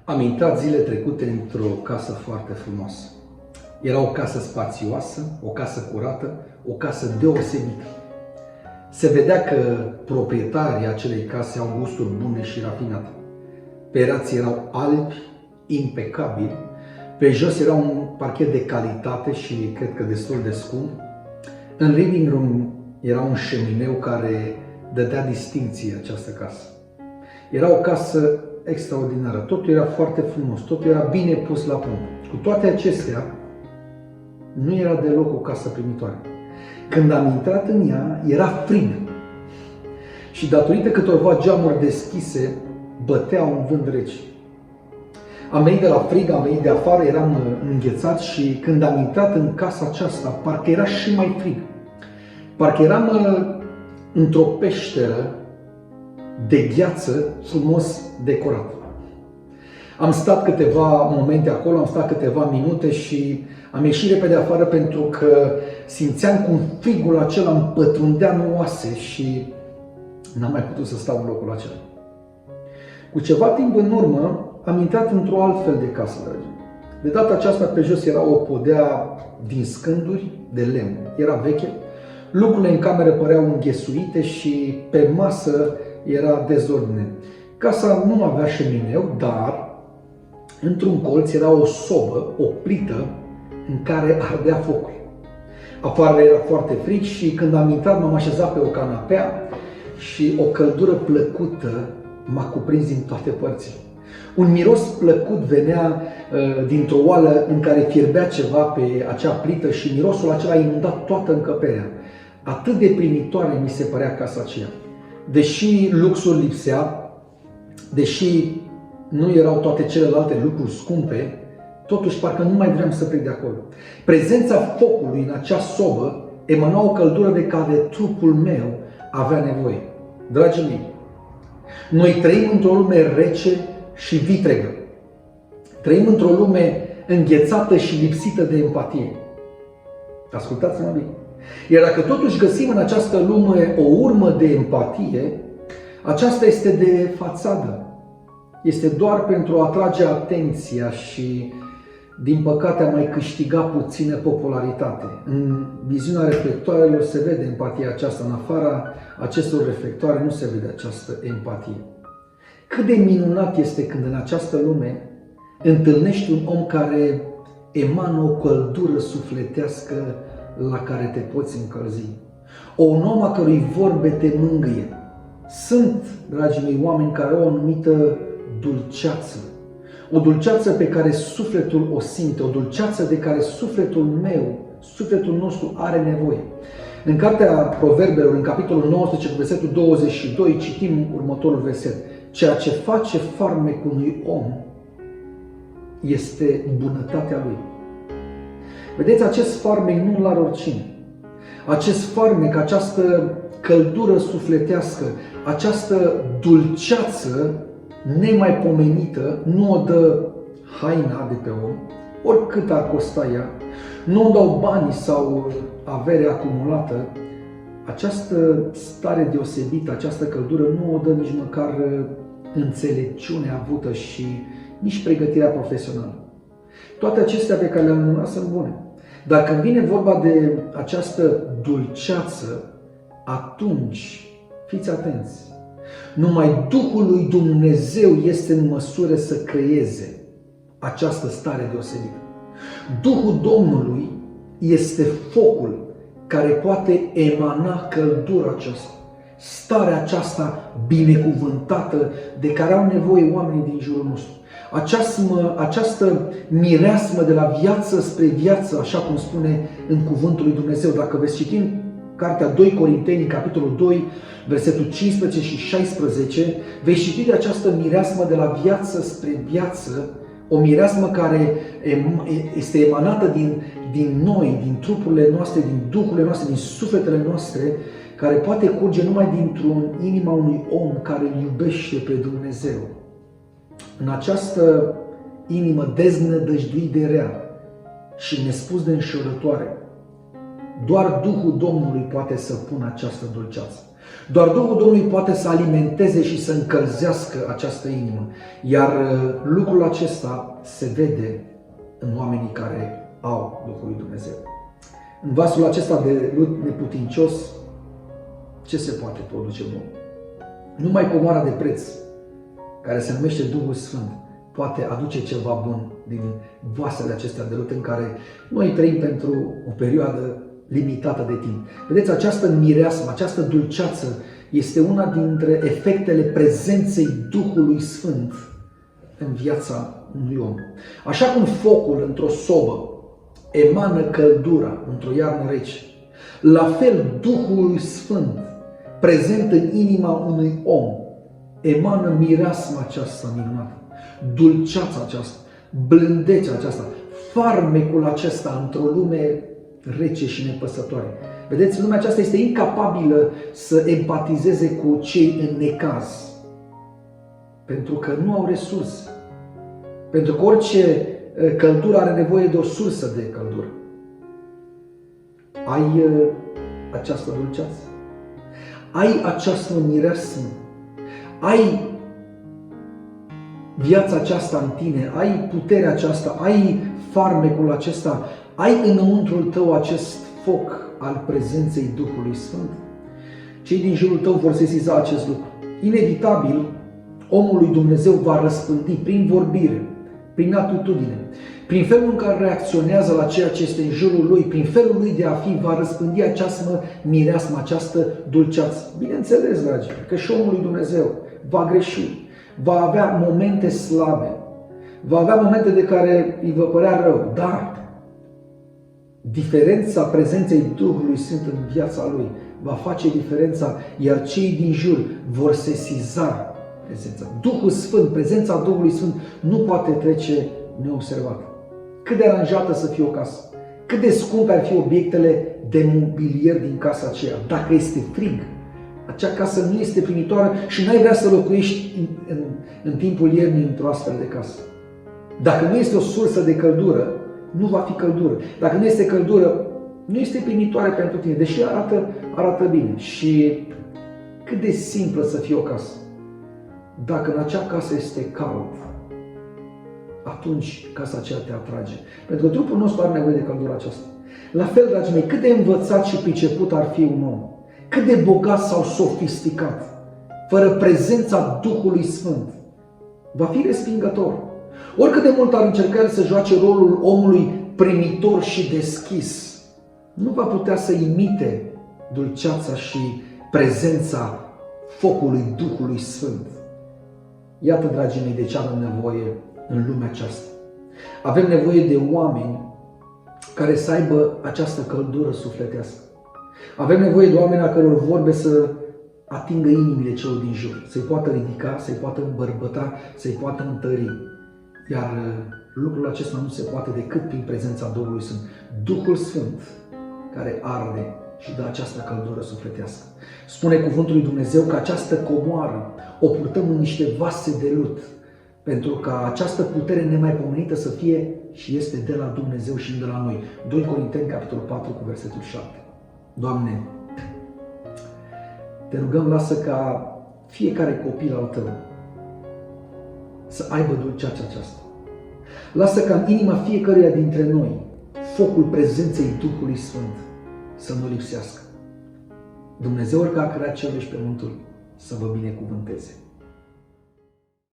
Am intrat zile trecute într-o casă foarte frumoasă. Era o casă spațioasă, o casă curată, o casă deosebită. Se vedea că proprietarii acelei case au gusturi bune și rafinate. Perații erau albi, impecabili, pe jos era un parchet de calitate și cred că destul de scump. În living room era un șemineu care dădea distincție această casă. Era o casă extraordinară, totul era foarte frumos, totul era bine pus la punct. Cu toate acestea, nu era deloc o casă primitoare. Când am intrat în ea, era frig. Și datorită câtorva geamuri deschise, bătea un vânt rece. Am venit de la frig, am venit de afară, eram înghețat și când am intrat în casa aceasta, parcă era și mai frig. Parcă eram într-o peșteră de gheață frumos decorat. Am stat câteva momente acolo, am stat câteva minute și am ieșit repede afară pentru că simțeam cum frigul acela îmi pătrundea în oase și n-am mai putut să stau în locul acela. Cu ceva timp în urmă am intrat într-o altfel de casă, dragi. De data aceasta pe jos era o podea din scânduri de lemn. Era veche, lucrurile în cameră păreau înghesuite și pe masă era dezordine. Casa nu avea șemineu, dar într-un colț era o sobă, o plită în care ardea focul. Afară era foarte frig și când am intrat m-am așezat pe o canapea și o căldură plăcută m-a cuprins din toate părțile. Un miros plăcut venea dintr-o oală în care fierbea ceva pe acea plită și mirosul acela a inundat toată încăperea. Atât de primitoare mi se părea casa aceea. Deși luxul lipsea, deși nu erau toate celelalte lucruri scumpe, totuși parcă nu mai vreau să plec de acolo. Prezența focului în acea sobă emana o căldură de care trupul meu avea nevoie. Dragii mei, noi trăim într-o lume rece și vitregă. Trăim într-o lume înghețată și lipsită de empatie. Ascultați-mă bine. Iar dacă totuși găsim în această lume o urmă de empatie, aceasta este de fațadă. Este doar pentru a atrage atenția și, din păcate, a mai câștiga puțină popularitate. În viziunea reflectoarelor se vede empatia aceasta, în afara acestor reflectoare nu se vede această empatie. Cât de minunat este când în această lume întâlnești un om care emană o căldură sufletească la care te poți încălzi. Un om a cărui vorbe te mângâie. Sunt, dragii mei, oameni care au o anumită dulceață. O dulceață pe care sufletul o simte, o dulceață de care sufletul meu, sufletul nostru are nevoie. În Cartea Proverbelor, în capitolul 19, versetul 22, citim următorul verset. Ceea ce face farmecul unui om este bunătatea lui. Vedeți, acest farmec nu-l are oricine. Acest farmec, această căldură sufletească, această dulceață nemaipomenită, nu o dă haina de pe om, oricât ar costa ea, nu o dau banii sau averea acumulată. Această stare deosebită, această căldură nu o dă nici măcar înțelepciunea avută și nici pregătirea profesională. Toate acestea pe care le-am numit sunt bune. Dar când vine vorba de această dulceață, atunci fiți atenți. Numai Duhul lui Dumnezeu este în măsură să creeze această stare deosebită. Duhul Domnului este focul care poate emana căldura aceasta, starea aceasta binecuvântată de care au nevoie oamenii din jurul nostru. Această mireasmă de la viață spre viață, așa cum spune în cuvântul lui Dumnezeu. Dacă veți citi în Cartea 2 Corinteni, capitolul 2, versetul 15 și 16, veți citi de această mireasmă de la viață spre viață, o mireasmă care este emanată din noi, din trupurile noastre, din duhurile noastre, din sufletele noastre, care poate curge numai dintr-un inima unui om care îl iubește pe Dumnezeu. În această inimă deznădăjduit de rea și nespus de înșelătoare, doar Duhul Domnului poate să pună această dulceață. Doar Duhul Domnului poate să alimenteze și să încălzească această inimă. Iar lucrul acesta se vede în oamenii care au Duhul lui Dumnezeu. În vasul acesta de lut neputincios, ce se poate produce bun? Numai comoara de preț, care se numește Duhul Sfânt, poate aduce ceva bun din vasele acestea de lut în care noi trăim pentru o perioadă limitată de timp. Vedeți, această mireasmă, această dulceață este una dintre efectele prezenței Duhului Sfânt în viața unui om. Așa cum focul într-o sobă emană căldura într-o iarnă rece, la fel Duhul Sfânt prezent în inima unui om emană mireasma aceasta minunată, dulceața aceasta, blândețea aceasta, farmecul acesta într-o lume rece și nepăsătoare. Vedeți, lumea aceasta este incapabilă să empatizeze cu cei în necaz, pentru că nu au resurse. Pentru că orice căldură are nevoie de o sursă de căldură. Ai această dulceață, ai această mireasmă, ai viața aceasta în tine, ai puterea aceasta, ai farmecul acesta, ai înăuntrul tău acest foc al prezenței Duhului Sfânt. Cei din jurul tău vor sesiza acest lucru. Inevitabil, omul lui Dumnezeu va răspândi prin vorbire, prin atitudine, prin felul în care reacționează la ceea ce este în jurul lui, prin felul lui de a fi, va răspândi această mireasmă, această dulceață. Bineînțeles, dragi, că și omul lui Dumnezeu va greși, va avea momente slabe, va avea momente de care îi va părea rău, dar diferența prezenței Duhului Sfânt în viața lui va face diferența, iar cei din jur vor sesiza prezența. Duhul Sfânt, prezența Duhului Sfânt nu poate trece neobservată. Cât de aranjată să fie o casă, cât de scumpe ar fi obiectele de mobilier din casa aceea, dacă este frig, acea casă nu este primitoare și n-ai vrea să locuiești în timpul iernii într-o astfel de casă. Dacă nu este o sursă de căldură, nu va fi căldură. Dacă nu este căldură, nu este primitoare pentru tine, deși arată bine. Și cât de simplă să fie o casă. Dacă în acea casă este cald, atunci casa aceea te atrage. Pentru că trupul nostru are nevoie de căldura aceasta. La fel, dragii mei, cât de învățat și priceput ar fi un om, cât de bogat sau sofisticat, fără prezența Duhului Sfânt, va fi respingător. Oricât de mult ar încerca el să joace rolul omului primitor și deschis, nu va putea să imite dulceața și prezența focului Duhului Sfânt. Iată, dragii mei, de ce avem nevoie în lumea aceasta. Avem nevoie de oameni care să aibă această căldură sufletească. Avem nevoie de oameni a căror vorbe să atingă inimile celor din jur, să-i poată ridica, să-i poată îmbărbăta, să-i poată întări. Iar lucrul acesta nu se poate decât prin prezența Duhului Sfânt. Duhul Sfânt care arde și dă această căldură sufletească. Spune cuvântul lui Dumnezeu că această comoară o purtăm în niște vase de lut, pentru ca această putere nemaipomenită să fie și este de la Dumnezeu și de la noi. 2 Corinteni, capitolul 4, cu versetul 7. Doamne, te rugăm, lasă ca fiecare copil al Tău să aibă dulceața aceasta. Lasă ca în inima fiecăruia dintre noi focul prezenței Duhului Sfânt să nu lipsească. Dumnezeul care a creat cerul și pământul să vă binecuvânteze.